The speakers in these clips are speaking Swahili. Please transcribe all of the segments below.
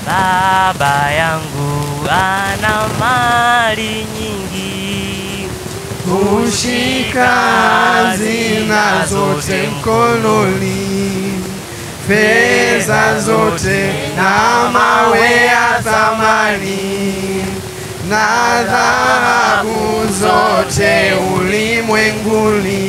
baba yangu ana mali nyingi, hushika hazina zote mkononi, fedha zote na mawe ya thamani, na dhahabu zote ulimwenguni.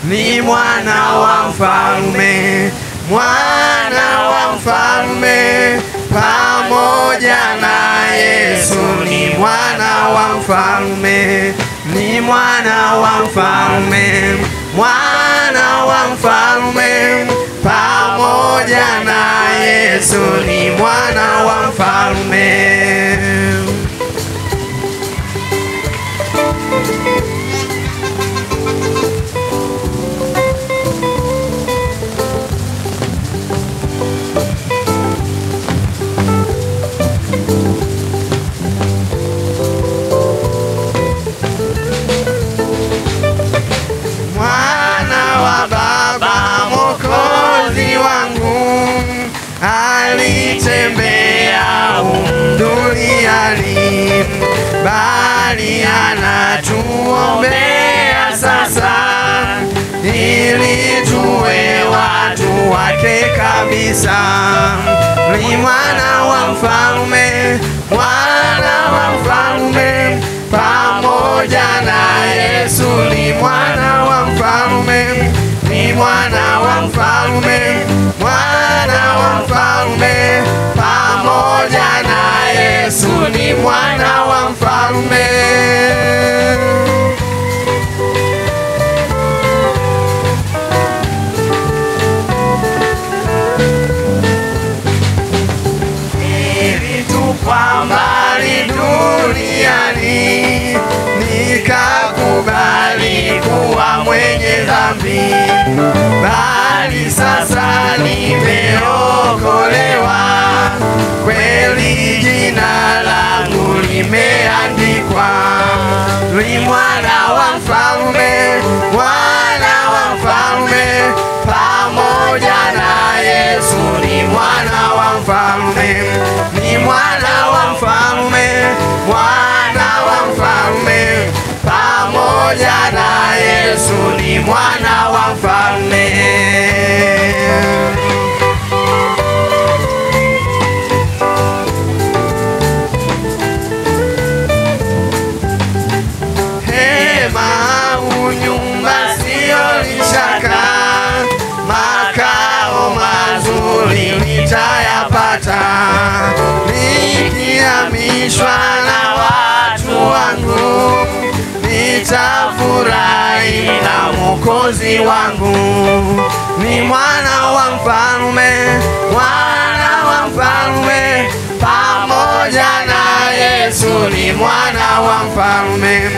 Ni mwana wa mfalme, mwana wa mfalme, pamoja na Yesu. Ni mwana wa mfalme, ni mwana wa mfalme, mwana wa mfalme, pamoja na Yesu. Ni mwana wa mfalme. Mwana wa Baba, Mwokozi wangu, alitembea duniani, bali anatuombea sasa, ili tuwe watu wake kabisa. Ni mwana wa mfalme, mwana wa mfalme, pamoja na Yesu. Ni mwana wa mfalme, ni mwana wa mfalme, mwana wa mfalme, pamoja na Yesu. Ni mwana wa mfalme. Nilitupwa mbali duniani, nikakubali kuwa mwenye dhambi, bali sasa nimeokolewa, kweli jina langu limeandikwa. Ni mwana wa mfalme, mwana wa mfalme, pamoja na Yesu. Ni mwana wa mfalme, ni mwana wa mfalme, mwana wa mfalme, pamoja na Yesu. Ni mwana wa mfalme. Hema au nyumba sio shaka, makao mazuri nitayapata, nikihamishwa na watu wangu, nitafurahi na Mwokozi wangu. Ni mwana wa mfalme, mwana wa mfalme, pamoja na Yesu. Ni mwana wa mfalme,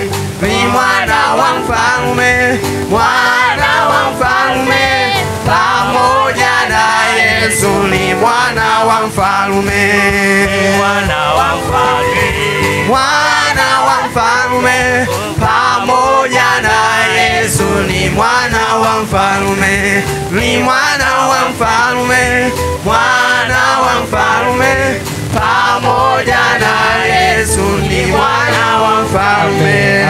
ni mwana wa mfalme, mwana wa mfalme, pamoja na Yesu. Ni mwana wa mfalme, mwana wa mfalme, mwana wa mfalme, pamoja na Yesu. Ni mwana wa mfalme, ni mwana wa mfalme, mwana wa mfalme, pamoja na Yesu. Ni mwana wa mfalme.